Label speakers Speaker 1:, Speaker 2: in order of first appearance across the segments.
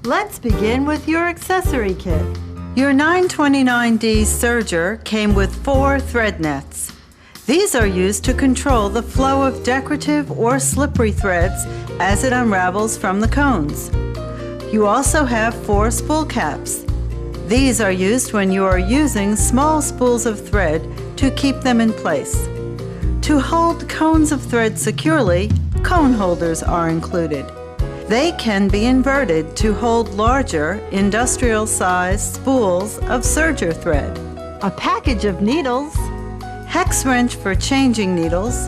Speaker 1: Let's begin with your accessory kit. Your 929D serger came with 4 thread nets. These are used to control the flow of decorative or slippery threads as it unravels from the cones. You also have 4 spool caps. These are used when you are using small spools of thread to keep them in place. To hold cones of thread securely, cone holders are included. They can be inverted to hold larger, industrial-sized spools of serger thread. A package of needles, hex wrench for changing needles,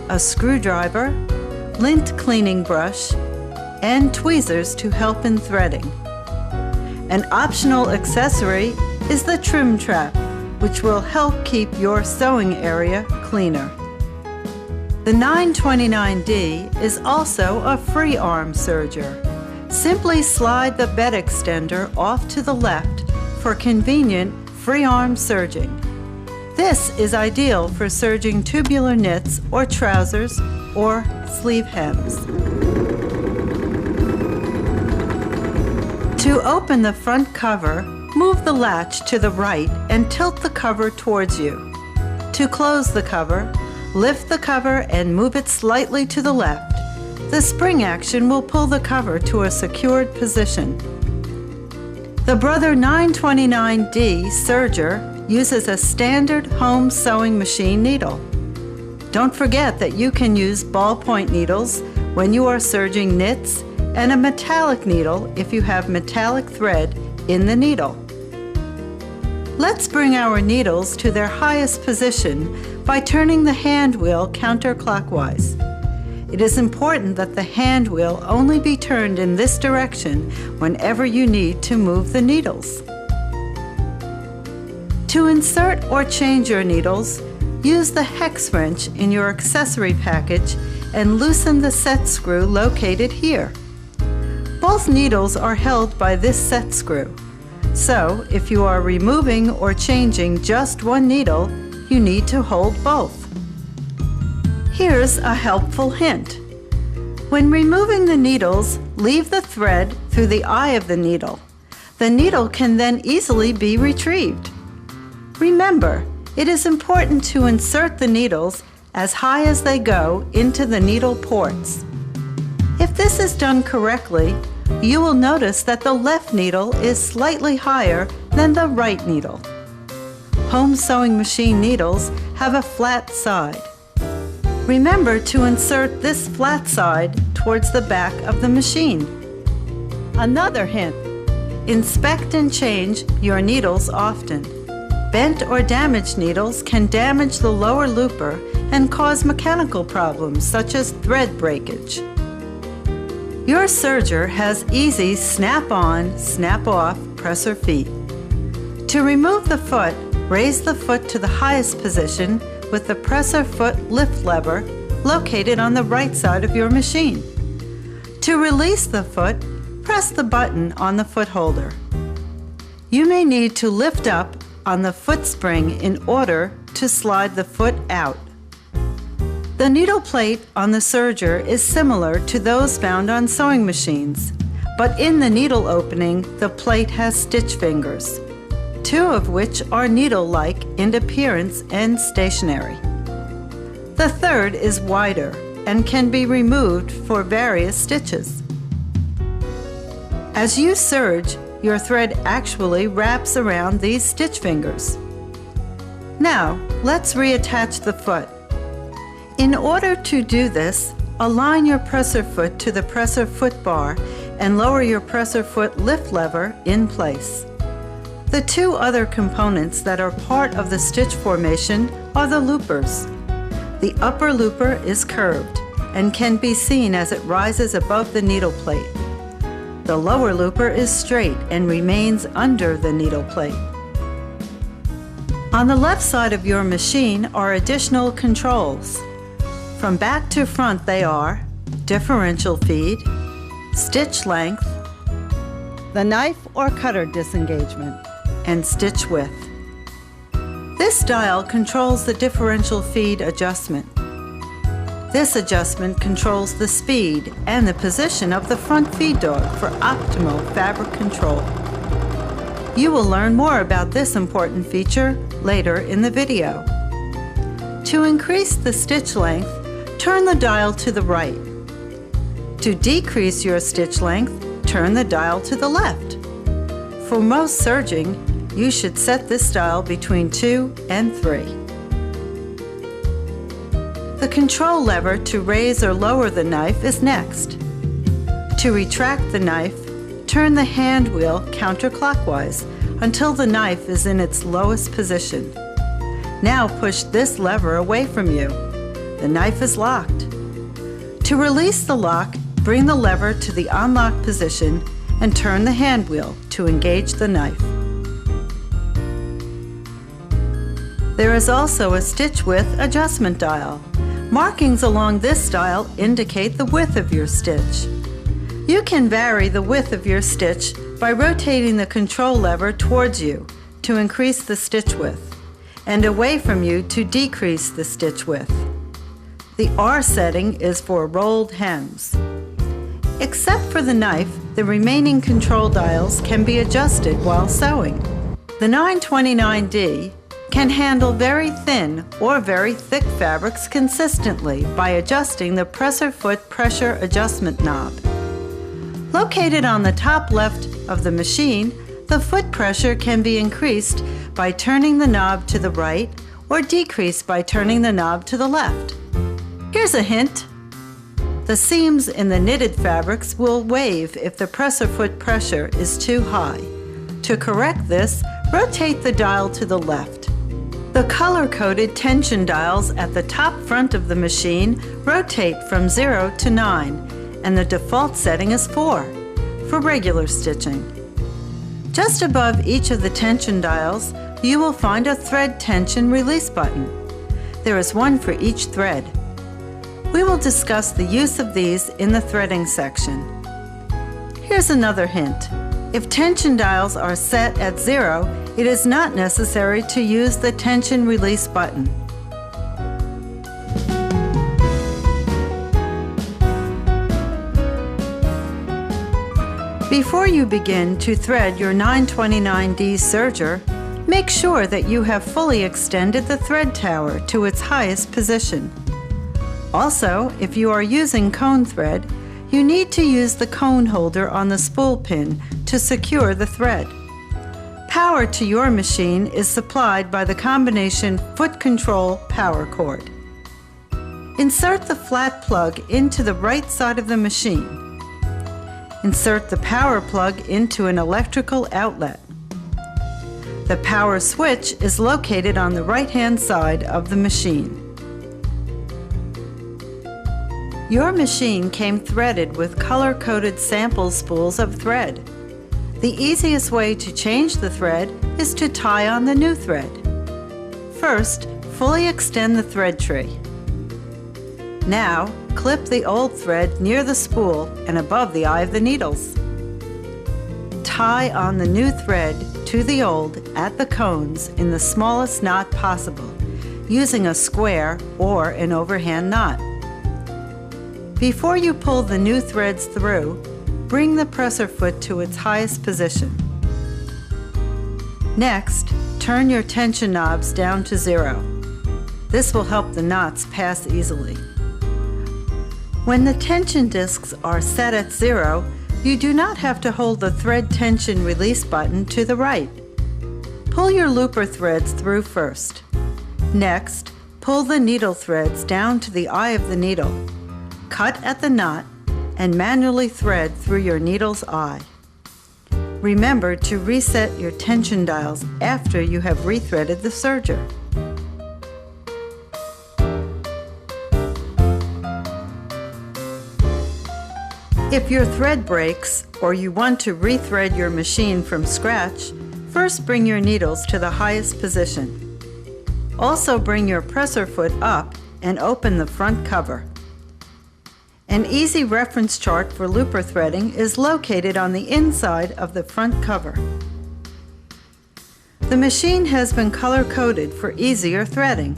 Speaker 1: a screwdriver, lint cleaning brush, and tweezers to help in threading. An optional accessory is the trim trap, which will help keep your sewing area cleaner. The 929D is also a free arm serger. Simply slide the bed extender off to the left for convenient free arm serging. This is ideal for serging tubular knits or trousers or sleeve hems. To open the front cover, move the latch to the right and tilt the cover towards you. To close the cover, lift the cover and move it slightly to the left. The spring action will pull the cover to a secured position. The Brother 929D serger uses a standard home sewing machine needle. Don't forget that you can use ballpoint needles when you are serging knits and a metallic needle if you have metallic thread in the needle. Let's bring our needles to their highest position by turning the hand wheel counterclockwise. It is important that the hand wheel only be turned in this direction whenever you need to move the needles. To insert or change your needles, use the hex wrench in your accessory package and loosen the set screw located here. Both needles are held by this set screw, so if you are removing or changing just one needle, you need to hold both. Here's a helpful hint. When removing the needles, leave the thread through the eye of the needle. The needle can then easily be retrieved. Remember, it is important to insert the needles as high as they go into the needle ports. If this is done correctly, you will notice that the left needle is slightly higher than the right needle. Home sewing machine needles have a flat side. Remember to insert this flat side towards the back of the machine. Another hint: inspect and change your needles often. Bent or damaged needles can damage the lower looper and cause mechanical problems such as thread breakage. Your serger has easy snap-on, snap-off presser feet. To remove the foot, raise the foot to the highest position with the presser foot lift lever located on the right side of your machine. To release the foot, press the button on the foot holder. You may need to lift up on the foot spring in order to slide the foot out. The needle plate on the serger is similar to those found on sewing machines, but in the needle opening, the plate has stitch fingers, 2 of which are needle-like in appearance and stationary. The third is wider and can be removed for various stitches. As you serge, your thread actually wraps around these stitch fingers. Now, let's reattach the foot. In order to do this, align your presser foot to the presser foot bar and lower your presser foot lift lever in place. The 2 other components that are part of the stitch formation are the loopers. The upper looper is curved and can be seen as it rises above the needle plate. The lower looper is straight and remains under the needle plate. On the left side of your machine are additional controls. From back to front they are differential feed, stitch length, the knife or cutter disengagement, and stitch width. This dial controls the differential feed adjustment. This adjustment controls the speed and the position of the front feed dog for optimal fabric control. You will learn more about this important feature later in the video. To increase the stitch length, turn the dial to the right. To decrease your stitch length, turn the dial to the left. For most serging, you should set this dial between 2 and 3. The control lever to raise or lower the knife is next. To retract the knife, turn the hand wheel counterclockwise until the knife is in its lowest position. Now push this lever away from you. The knife is locked. To release the lock, bring the lever to the unlock position and turn the hand wheel to engage the knife. There is also a stitch width adjustment dial. Markings along this dial indicate the width of your stitch. You can vary the width of your stitch by rotating the control lever towards you to increase the stitch width, and away from you to decrease the stitch width. The R setting is for rolled hems. Except for the knife, the remaining control dials can be adjusted while sewing. The 929D can handle very thin or very thick fabrics consistently by adjusting the presser foot pressure adjustment knob. Located on the top left of the machine, the foot pressure can be increased by turning the knob to the right or decreased by turning the knob to the left. Here's a hint. The seams in the knitted fabrics will wave if the presser foot pressure is too high. To correct this, rotate the dial to the left. The color-coded tension dials at the top front of the machine rotate from 0 to 9, and the default setting is 4 for regular stitching. Just above each of the tension dials, you will find a thread tension release button. There is one for each thread. We will discuss the use of these in the threading section. Here's another hint. If tension dials are set at 0, it is not necessary to use the tension release button. Before you begin to thread your 929D serger, make sure that you have fully extended the thread tower to its highest position. Also, if you are using cone thread, you need to use the cone holder on the spool pin to secure the thread. Power to your machine is supplied by the combination foot control power cord. Insert the flat plug into the right side of the machine. Insert the power plug into an electrical outlet. The power switch is located on the right-hand side of the machine. Your machine came threaded with color-coded sample spools of thread. The easiest way to change the thread is to tie on the new thread. First, fully extend the thread tree. Now, clip the old thread near the spool and above the eye of the needles. Tie on the new thread to the old at the cones in the smallest knot possible, using a square or an overhand knot. Before you pull the new threads through, bring the presser foot to its highest position. Next, turn your tension knobs down to 0. This will help the knots pass easily. When the tension discs are set at 0, you do not have to hold the thread tension release button to the right. Pull your looper threads through first. Next, pull the needle threads down to the eye of the needle. Cut at the knot and manually thread through your needle's eye. Remember to reset your tension dials after you have rethreaded the serger. If your thread breaks or you want to rethread your machine from scratch, first bring your needles to the highest position. Also bring your presser foot up and open the front cover. An easy reference chart for looper threading is located on the inside of the front cover. The machine has been color-coded for easier threading.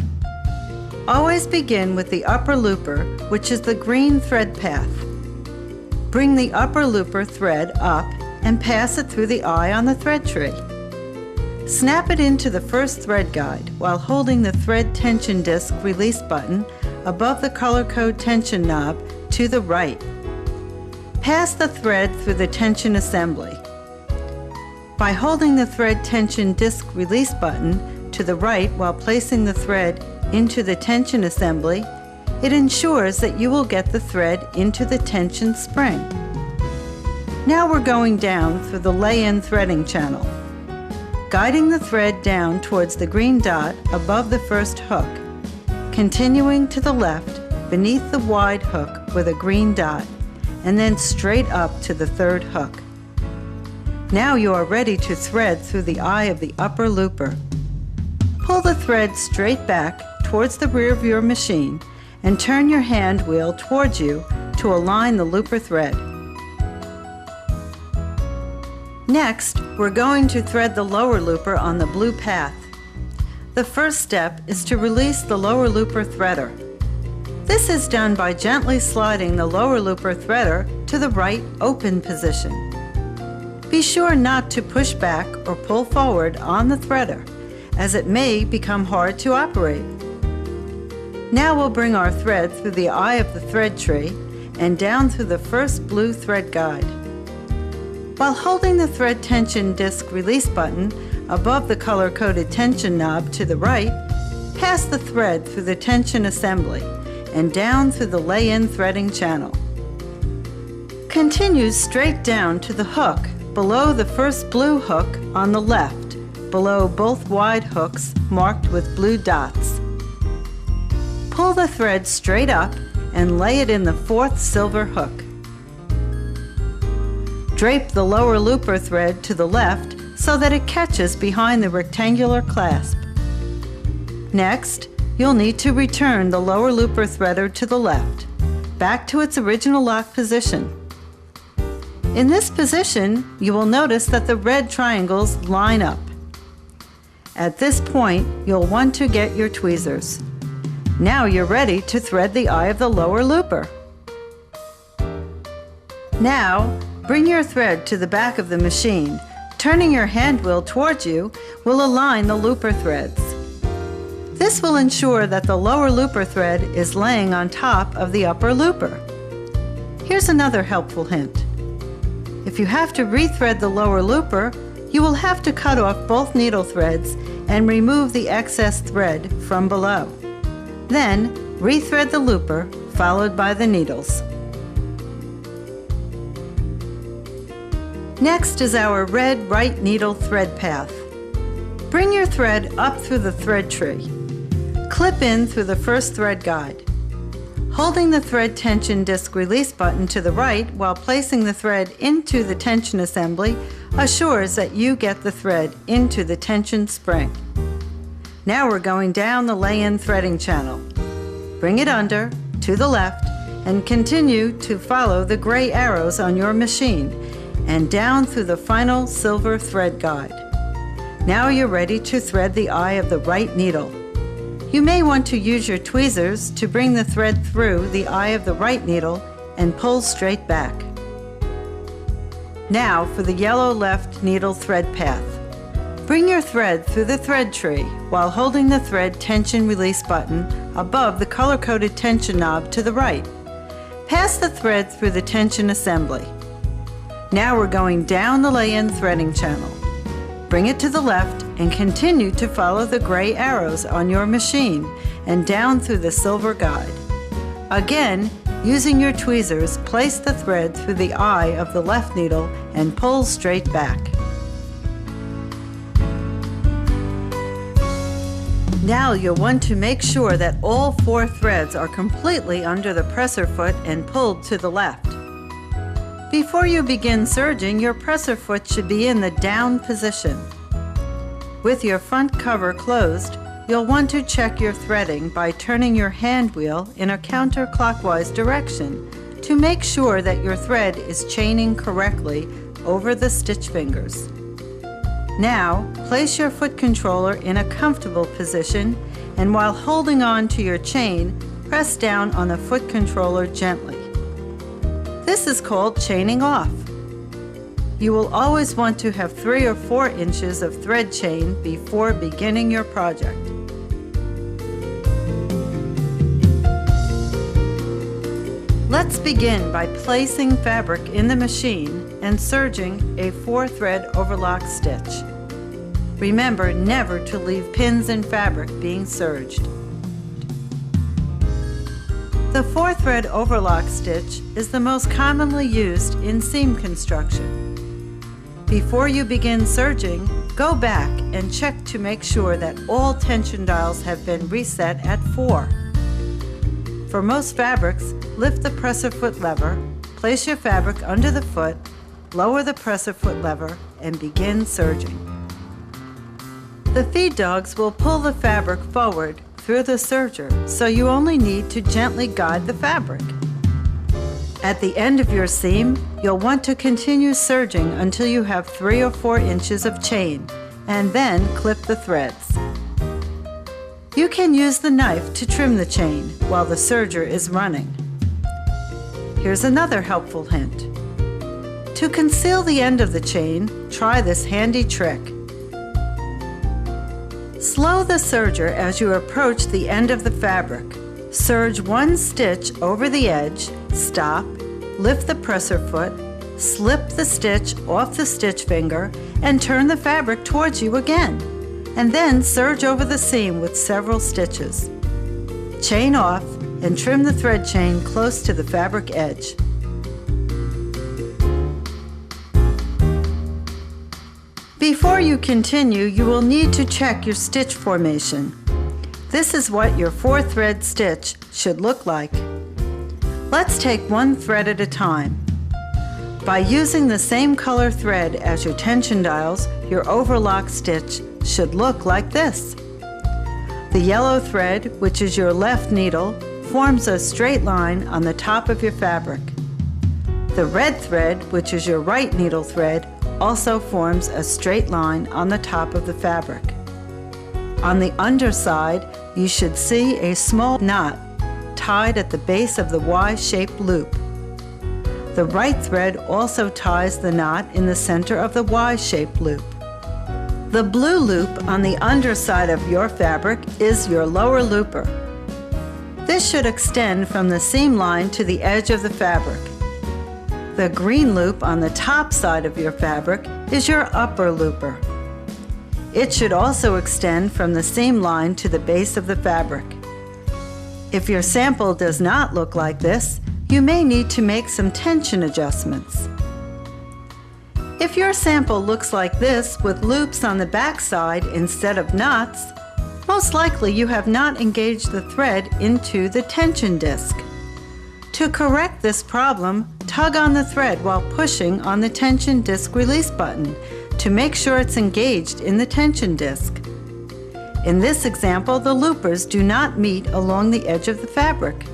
Speaker 1: Always begin with the upper looper, which is the green thread path. Bring the upper looper thread up and pass it through the eye on the thread tree. Snap it into the first thread guide while holding the thread tension disc release button above the color code tension knob to the right. Pass the thread through the tension assembly. By holding the thread tension disc release button to the right while placing the thread into the tension assembly, it ensures that you will get the thread into the tension spring. Now we're going down through the lay-in threading channel, guiding the thread down towards the green dot above the first hook, continuing to the left beneath the wide hook with a green dot, and then straight up to the third hook. Now you are ready to thread through the eye of the upper looper. Pull the thread straight back towards the rear of your machine and turn your hand wheel towards you to align the looper thread. Next, we're going to thread the lower looper on the blue path. The first step is to release the lower looper threader. This is done by gently sliding the lower looper threader to the right open position. Be sure not to push back or pull forward on the threader, as it may become hard to operate. Now we'll bring our thread through the eye of the thread tree and down through the first blue thread guide. While holding the thread tension disc release button above the color-coded tension knob to the right, pass the thread through the tension assembly and down through the lay-in threading channel. Continue straight down to the hook below the first blue hook on the left, below both wide hooks marked with blue dots. Pull the thread straight up and lay it in the fourth silver hook. Drape the lower looper thread to the left so that it catches behind the rectangular clasp. Next, you'll need to return the lower looper threader to the left, back to its original lock position. In this position, you will notice that the red triangles line up. At this point, you'll want to get your tweezers. Now you're ready to thread the eye of the lower looper. Now, bring your thread to the back of the machine. Turning your hand wheel towards you will align the looper threads. This will ensure that the lower looper thread is laying on top of the upper looper. Here's another helpful hint. If you have to rethread the lower looper, you will have to cut off both needle threads and remove the excess thread from below. Then, rethread the looper, followed by the needles. Next is our red right needle thread path. Bring your thread up through the thread tree. Clip in through the first thread guide. Holding the thread tension disc release button to the right while placing the thread into the tension assembly assures that you get the thread into the tension spring. Now we're going down the lay-in threading channel. Bring it under, to the left, and continue to follow the gray arrows on your machine and down through the final silver thread guide. Now you're ready to thread the eye of the right needle. You may want to use your tweezers to bring the thread through the eye of the right needle and pull straight back. Now for the yellow left needle thread path. Bring your thread through the thread tree while holding the thread tension release button above the color-coded tension knob to the right. Pass the thread through the tension assembly. Now we're going down the lay-in threading channel. Bring it to the left and continue to follow the gray arrows on your machine and down through the silver guide. Again, using your tweezers, place the thread through the eye of the left needle and pull straight back. Now you'll want to make sure that all 4 threads are completely under the presser foot and pulled to the left. Before you begin serging, your presser foot should be in the down position. With your front cover closed, you'll want to check your threading by turning your hand wheel in a counterclockwise direction to make sure that your thread is chaining correctly over the stitch fingers. Now, place your foot controller in a comfortable position and while holding on to your chain, press down on the foot controller gently. This is called chaining off. You will always want to have 3 or 4 inches of thread chain before beginning your project. Let's begin by placing fabric in the machine and serging a 4-thread overlock stitch. Remember never to leave pins in fabric being serged. The 4-thread overlock stitch is the most commonly used in seam construction. Before you begin serging, go back and check to make sure that all tension dials have been reset at 4. For most fabrics, lift the presser foot lever, place your fabric under the foot, lower the presser foot lever, and begin serging. The feed dogs will pull the fabric forward through the serger, so you only need to gently guide the fabric. At the end of your seam, you'll want to continue serging until you have 3 or 4 inches of chain, and then clip the threads. You can use the knife to trim the chain while the serger is running. Here's another helpful hint. To conceal the end of the chain, try this handy trick. Slow the serger as you approach the end of the fabric. Serge 1 stitch over the edge, stop, lift the presser foot, slip the stitch off the stitch finger, and turn the fabric towards you again. And then serge over the seam with several stitches. Chain off and trim the thread chain close to the fabric edge. Before you continue, you will need to check your stitch formation. This is what your 4-thread stitch should look like. Let's take 1 thread at a time. By using the same color thread as your tension dials, your overlock stitch should look like this. The yellow thread, which is your left needle, forms a straight line on the top of your fabric. The red thread, which is your right needle thread, also forms a straight line on the top of the fabric. On the underside, you should see a small knot tied at the base of the Y-shaped loop. The right thread also ties the knot in the center of the Y-shaped loop. The blue loop on the underside of your fabric is your lower looper. This should extend from the seam line to the edge of the fabric. The green loop on the top side of your fabric is your upper looper. It should also extend from the seam line to the base of the fabric. If your sample does not look like this, you may need to make some tension adjustments. If your sample looks like this with loops on the back side instead of knots, most likely you have not engaged the thread into the tension disc. To correct this problem, tug on the thread while pushing on the tension disc release button to make sure it's engaged in the tension disc. In this example, the loopers do not meet along the edge of the fabric.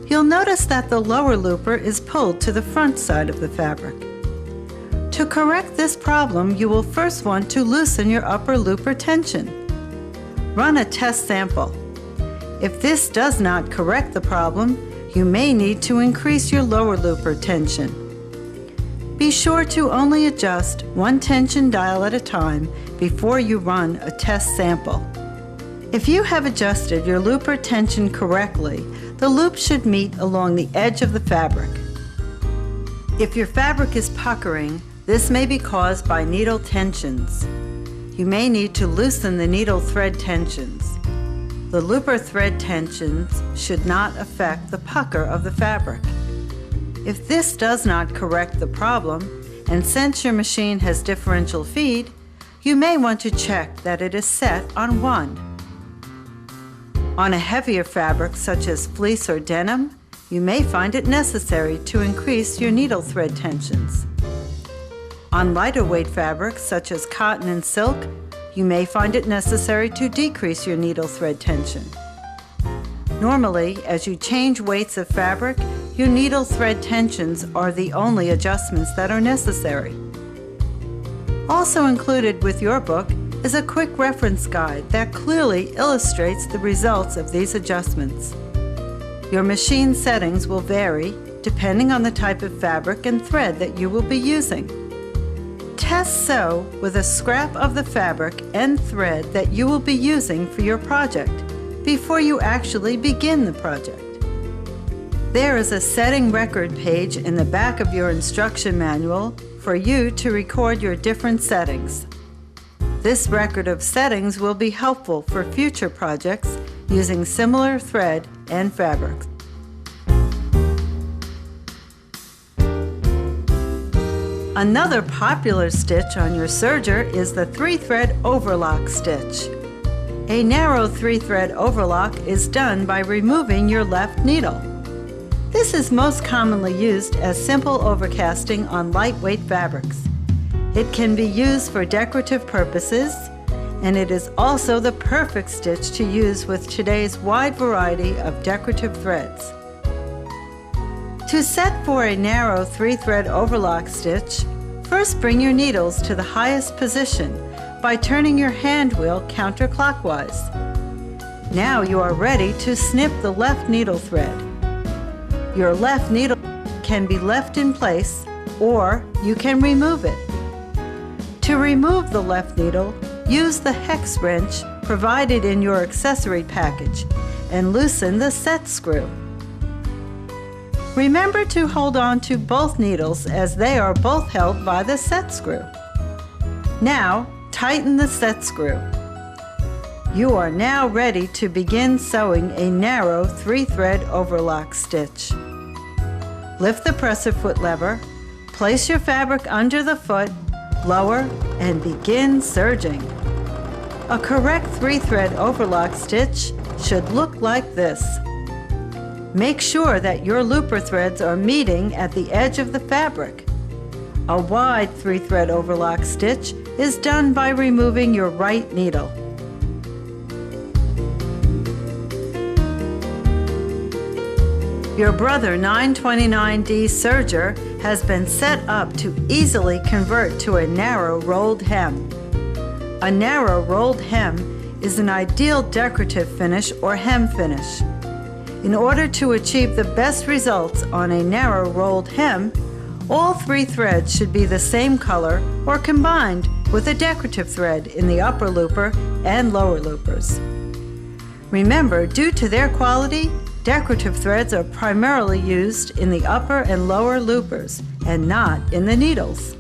Speaker 1: You'll notice that the lower looper is pulled to the front side of the fabric. To correct this problem, you will first want to loosen your upper looper tension. Run a test sample. If this does not correct the problem, you may need to increase your lower looper tension. Be sure to only adjust 1 tension dial at a time before you run a test sample. If you have adjusted your looper tension correctly, the loop should meet along the edge of the fabric. If your fabric is puckering, this may be caused by needle tensions. You may need to loosen the needle thread tensions. The looper thread tensions should not affect the pucker of the fabric. If this does not correct the problem, and since your machine has differential feed, you may want to check that it is set on 1. On a heavier fabric such as fleece or denim, you may find it necessary to increase your needle thread tensions. On lighter weight fabrics such as cotton and silk, you may find it necessary to decrease your needle thread tension. Normally, as you change weights of fabric, your needle thread tensions are the only adjustments that are necessary. Also included with your book is a quick reference guide that clearly illustrates the results of these adjustments. Your machine settings will vary depending on the type of fabric and thread that you will be using. Test sew with a scrap of the fabric and thread that you will be using for your project before you actually begin the project. There is a setting record page in the back of your instruction manual for you to record your different settings. This record of settings will be helpful for future projects using similar thread and fabrics. Another popular stitch on your serger is the 3-thread overlock stitch. A narrow 3-thread overlock is done by removing your left needle. This is most commonly used as simple overcasting on lightweight fabrics. It can be used for decorative purposes, and it is also the perfect stitch to use with today's wide variety of decorative threads. To set for a narrow 3-thread overlock stitch, first bring your needles to the highest position by turning your hand wheel counterclockwise. Now you are ready to snip the left needle thread. Your left needle can be left in place, or you can remove it. To remove the left needle, use the hex wrench provided in your accessory package and loosen the set screw. Remember to hold on to both needles as they are both held by the set screw. Now, tighten the set screw. You are now ready to begin sewing a narrow 3-thread overlock stitch. Lift the presser foot lever, place your fabric under the foot, lower, and begin serging. A correct 3-thread overlock stitch should look like this. Make sure that your looper threads are meeting at the edge of the fabric. A wide 3-thread overlock stitch is done by removing your right needle. Your Brother 929D serger has been set up to easily convert to a narrow rolled hem. A narrow rolled hem is an ideal decorative finish or hem finish. In order to achieve the best results on a narrow rolled hem, all 3 threads should be the same color or combined with a decorative thread in the upper looper and lower loopers. Remember, due to their quality, decorative threads are primarily used in the upper and lower loopers and not in the needles.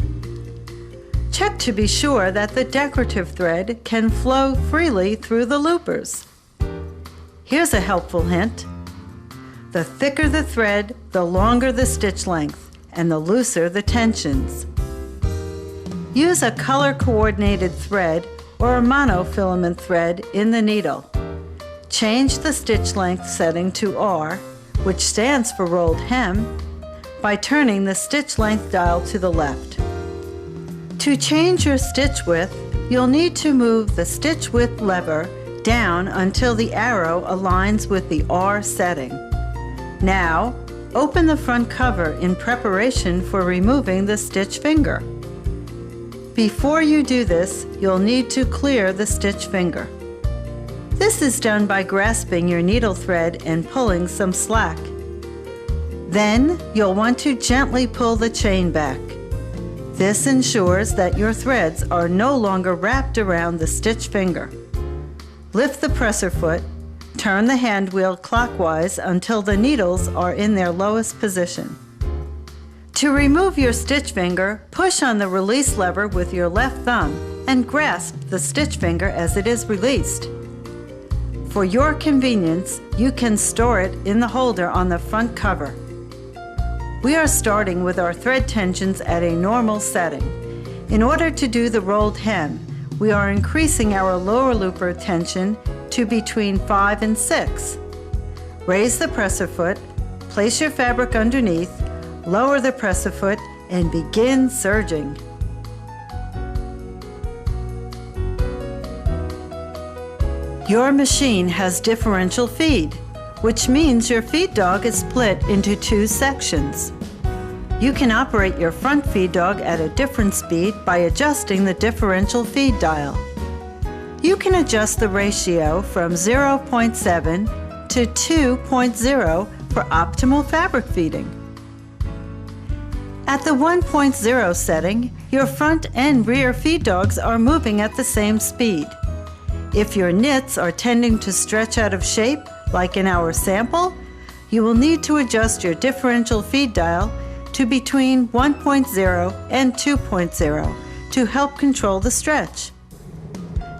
Speaker 1: Check to be sure that the decorative thread can flow freely through the loopers. Here's a helpful hint. The thicker the thread, the longer the stitch length, and the looser the tensions. Use a color-coordinated thread or a monofilament thread in the needle. Change the stitch length setting to R, which stands for rolled hem, by turning the stitch length dial to the left. To change your stitch width, you'll need to move the stitch width lever down until the arrow aligns with the R setting. Now, open the front cover in preparation for removing the stitch finger. Before you do this, you'll need to clear the stitch finger. This is done by grasping your needle thread and pulling some slack. Then, you'll want to gently pull the chain back. This ensures that your threads are no longer wrapped around the stitch finger. Lift the presser foot. Turn the hand wheel clockwise until the needles are in their lowest position. To remove your stitch finger, push on the release lever with your left thumb and grasp the stitch finger as it is released. For your convenience, you can store it in the holder on the front cover. We are starting with our thread tensions at a normal setting. In order to do the rolled hem, we are increasing our lower looper tension to between 5 and 6. Raise the presser foot, place your fabric underneath, lower the presser foot, and begin serging. Your machine has differential feed, which means your feed dog is split into 2 sections. You can operate your front feed dog at a different speed by adjusting the differential feed dial. You can adjust the ratio from 0.7 to 2.0 for optimal fabric feeding. At the 1.0 setting, your front and rear feed dogs are moving at the same speed. If your knits are tending to stretch out of shape, like in our sample, you will need to adjust your differential feed dial to between 1.0 and 2.0 to help control the stretch.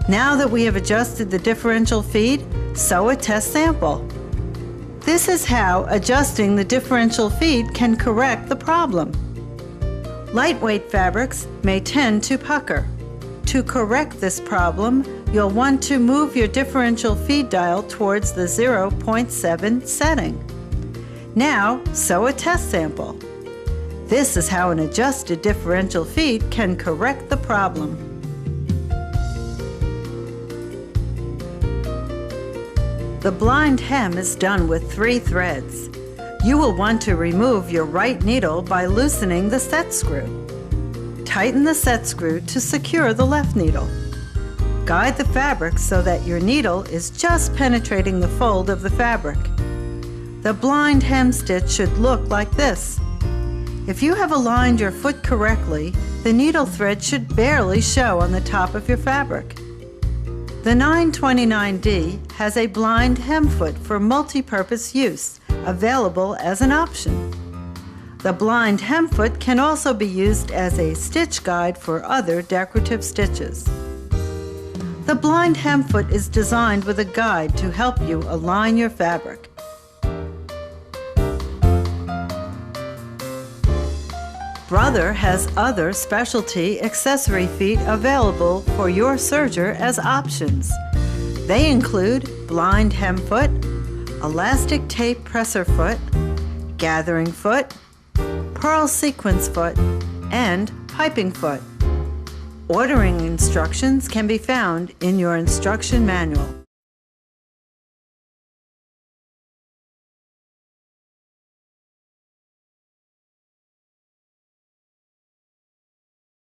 Speaker 1: Now that we have adjusted the differential feed, sew a test sample. This is how adjusting the differential feed can correct the problem. Lightweight fabrics may tend to pucker. To correct this problem, you'll want to move your differential feed dial towards the 0.7 setting. Now, sew a test sample. This is how an adjusted differential feed can correct the problem. The blind hem is done with 3 threads. You will want to remove your right needle by loosening the set screw. Tighten the set screw to secure the left needle. Guide the fabric so that your needle is just penetrating the fold of the fabric. The blind hem stitch should look like this. If you have aligned your foot correctly, the needle thread should barely show on the top of your fabric. The 929D has a blind hem foot for multi-purpose use, available as an option. The blind hem foot can also be used as a stitch guide for other decorative stitches. The blind hem foot is designed with a guide to help you align your fabric. Brother has other specialty accessory feet available for your serger as options. They include blind hem foot, elastic tape presser foot, gathering foot, pearl sequence foot, and piping foot. Ordering instructions can be found in your instruction manual.